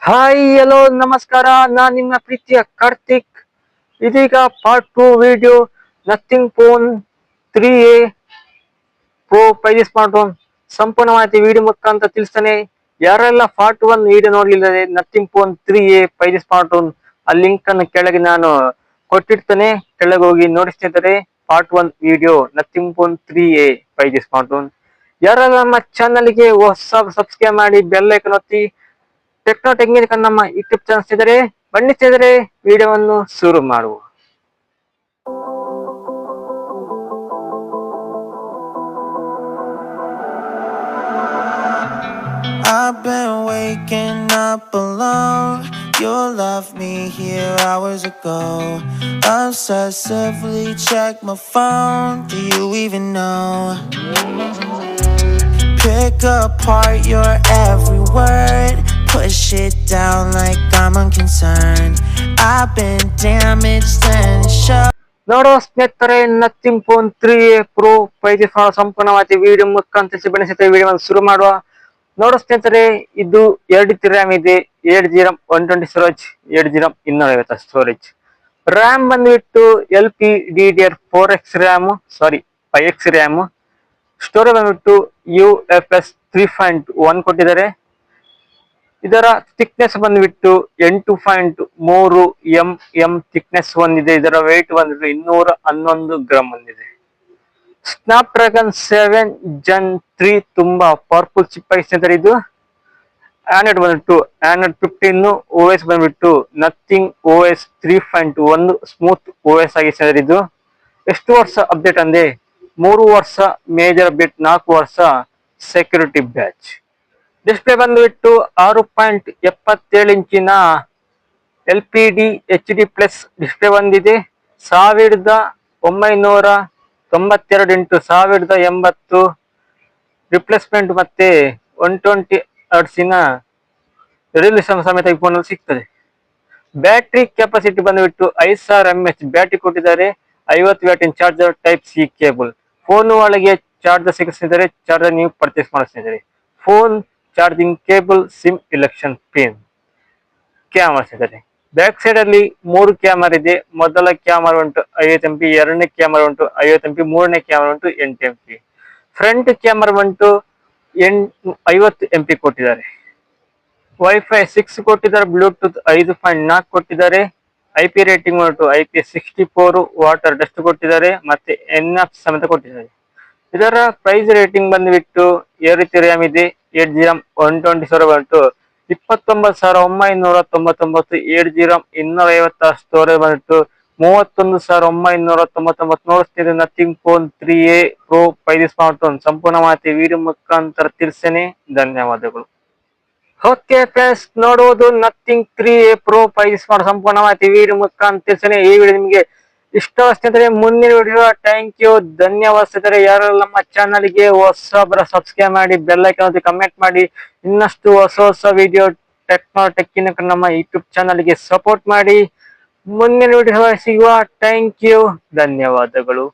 Hi hello ನಮಸ್ಕಾರ. ನಾನು ನಿಮ್ಮ ಪ್ರೀತಿಯ ಕಾರ್ತಿಕ್. ಇದೀಗ part 2 video nothing phone 3A pro 5G smart phone ಸಂಪೂರ್ಣ ಮಾಹಿತಿ ವಿಡಿಯೋ ಮುಖಾಂತರ ತಿಳಿಸ್ತಾನೆ. ಯಾರೆಲ್ಲ ಪಾರ್ಟ್ 1 ವಿಡಿಯೋ ನೋಡ್ಲಿಲ್ಲ nothing phone 3A 5G smart phone ಆ ಲಿಂಕ್ ಅನ್ನು ಕೆಳಗೆ ನಾನು ಕೊಟ್ಟಿರ್ತೇನೆ, ಕೆಳಗೆ ಹೋಗಿ ನೋಡಿ ಸ್ನೇಹಿತರೆ. Part 1 video nothing phone 3A 5G smart phone. ಯಾರೆಲ್ಲ ನಮ್ಮ ಚಾನಲ್ಗೆ ಹೊಸ ಸಬ್ಸ್ಕ್ರೈಬ್ ಮಾಡಿ ಬೆಲ್ ಐಕಾನ್ ಒತ್ತಿ. ಟೆಕ್ನೋ ಟೆಕ್ನಿಕ್ ನಮ್ಮ ಯೂಟ್ಯೂಬ್ ಚಾನಲ್ ಸ್ನೇಹಿತರೆ, ಬನ್ನಿ ಸ್ನೇಹಿತರೆ ವಿಡಿಯೋವನ್ನು ಶುರು ಮಾಡುವ. I've been waking up alone. You left me here hours ago. Obsessively check my phone. Do you even know? Pick apart your every word. Push it down like I'm unconcerned. I've been damaged and it shows. ನೋಡೋ ಸ್ನೇಹಿತರೆ, nothing phone 3A pro 5G ಸಂಪೂರ್ಣವಾಗಿ video ಮುಖಾಂತರ ಬನ್ನಿ ಸ್ನೇಹಿತರೆ ವಿಡಿಯೋವನ್ನು ಶುರು ಮಾಡುವ. ನೋಡೋ ಸ್ನೇಹಿತರೆ, ಇದು 2 ರ್ಯಾಮ್ ಇದೆ, 8GB 120 storage, 8GB 250 storage. RAM ಬಂದ್ಬಿಟ್ಟು LPDDR4X ರ್ಯಾಮ್, ಸಾರಿ 5X ರ್ಯಾಮ್. ಸ್ಟೋರೇಜ್ ಬಂದ್ಬಿಟ್ಟು UFS 3.1 ಕೊಟ್ಟಿದ್ದಾರೆ. ಇದರ ಥಿಕ್ನೆಸ್ ಬಂದ್ಬಿಟ್ಟು 8.3 mm ಥಿಕ್ನೆಸ್ ಹೊಂದಿದೆ. ಇದರ ವೆಯ್ಟ್ ಬಂದ್ಬಿಟ್ಟು 211 ಗ್ರಾಮ್ ಹೊಂದಿದೆ. ಸ್ನ್ಯಾಪ್ ಡ್ರ್ಯಾಗನ್ 7 Gen 3 ತುಂಬಾ ಪವರ್ಫುಲ್ ಚಿಪ್ ಆಗಿ ಸ್ನೇಹಿತರೆ. ಇದು ಆಂಡ್ರಾಯ್ಡ್ ಬಂದ್ಬಿಟ್ಟು ಆಂಡ್ರಾಯ್ಡ್ 15, OS ಬಂದ್ಬಿಟ್ಟು ನಥಿಂಗ್ OS 3.1 ಸ್ಮೂತ್ OS ಆಗಿ ಸ್ನೇಹಿತರೆ. ಇದು ಎಷ್ಟು ವರ್ಷ ಅಪ್ಡೇಟ್ ಅಂದ್ರೆ 3 ವರ್ಷ ಮೇಜರ್ ಅಪ್ಡೇಟ್, 4 ವರ್ಷ ಸೆಕ್ಯೂರಿಟಿ ಬ್ಯಾಚ್. ಡಿಸ್ಪ್ಲೇ ಬಂದ್ಬಿಟ್ಟು 6.77 ಇಂಚಿನ LPD HD ಪ್ಲಸ್ ಡಿಸ್ಪ್ಲೇ ಬಂದಿದೆ. 1992 x 1080 ರಿಪ್ಲೇಸ್ಮೆಂಟ್ ಮತ್ತೆ 120 ಹರ್ಟ್ಸಿನ ರೆಸಲ್ಯೂಷನ್ ಸಮೇತ ಈ ಫೋನಲ್ಲಿ ಸಿಗ್ತದೆ. ಬ್ಯಾಟ್ರಿ ಕೆಪಾಸಿಟಿ ಬಂದ್ಬಿಟ್ಟು 5000 mAh ಬ್ಯಾಟ್ರಿ ಕೊಟ್ಟಿದ್ದಾರೆ. 50 ವ್ಯಾಟಿನ charger type C cable. Phone ಒಳಗೆ ಚಾರ್ಜರ್ ಸಿಗಿಸಿದರೆ ಚಾರ್ಜರ್ ನೀವು ಪರ್ಚೇಸ್ ಮಾಡಿಸಿದರೆ. Phone charging cable, SIM ejection pin. Camera ಸಿಗುತ್ತೆ. ಬ್ಯಾಕ್ ಸೈಡ್ ಅಲ್ಲಿ 3 ಕ್ಯಾಮರಾ ಇದೆ. ಮೊದಲ ಕ್ಯಾಮರಾ ಉಂಟು 50 MP, ಎರಡನೇ ಕ್ಯಾಮರಾ ಉಂಟು 50 MP, ಮೂರನೇ ಕ್ಯಾಮರಾ ಉಂಟು 8 MP. ಫ್ರಂಟ್ ಕ್ಯಾಮರಾ ಉಂಟು 50 MP ಕೊಟ್ಟಿದ್ದಾರೆ. ವೈಫೈ 6 ಕೊಟ್ಟಿದ್ದಾರೆ. ಬ್ಲೂಟೂತ್ 5.4 ಕೊಟ್ಟಿದ್ದಾರೆ. IP ರೇಟಿಂಗ್ ಉಂಟು IP64, ವಾಟರ್ ಡಸ್ಟ್ ಕೊಟ್ಟಿದ್ದಾರೆ ಮತ್ತೆ NF ಸಮೇತ ಕೊಟ್ಟಿದ್ದಾರೆ. ಇದರ ಪ್ರೈಸ್ ರೇಟಿಂಗ್ ಬಂದ್ಬಿಟ್ಟು 2 ರ್ಯಾಮ್ ಇದೆ, 8GB 120 ಸ್ಟೋರೇಜ್ ಬಂತು 29,999. 8GB 250 storage ಬಂದಿಟ್ಟು 31,999. ನೋಡ್ತಿದ್ರೆ nothing phone 3A pro 5G smart phone ಸಂಪೂರ್ಣ ಮಾಹಿತಿ ವಿಡಿಯೋ ಮುಖಾಂತರ ತಿಳಿಸ್ತೇನೆ. ಧನ್ಯವಾದಗಳು. ಓಕೆ ಫ್ರೆಂಡ್ಸ್, ನೋಡುವುದು nothing 3A pro 5G smart ಸಂಪೂರ್ಣ ಮಾಹಿತಿ ವಿಡಿಯೋ ಮುಖಾಂತರ ತಿಳಿಸ್ತೇನೆ. ಈ ವಿಡಿಯೋ ನಿಮಗೆ ಇಷ್ಟ ಸ್ನೇಹಿತರೆ, ಮುಂದಿನ ವಿಡಿಯೋ ಥ್ಯಾಂಕ್ ಯು, ಧನ್ಯವಾದ ಸ್ನೇಹಿತರೆ. ಯಾರೆಲ್ಲ ನಮ್ಮ ಚಾನಲ್ಗೆ ಹೊಸಬರ ಸಬ್ಸ್ಕ್ರೈಬ್ ಮಾಡಿ, ಬೆಲ್ ಐಕಾನ್ ಕಮೆಂಟ್ ಮಾಡಿ. ಇನ್ನಷ್ಟು ಹೊಸ ವಿಡಿಯೋ ಟೆಕ್ನೋ ಟೆಕ್ನಿಕ್ ನಮ್ಮ ಯೂಟ್ಯೂಬ್ ಚಾನಲ್ಗೆ ಸಪೋರ್ಟ್ ಮಾಡಿ. ಮುಂದಿನ ವಿಡಿಯೋ ಸಿಗುವ. ಥ್ಯಾಂಕ್ ಯು, ಧನ್ಯವಾದಗಳು.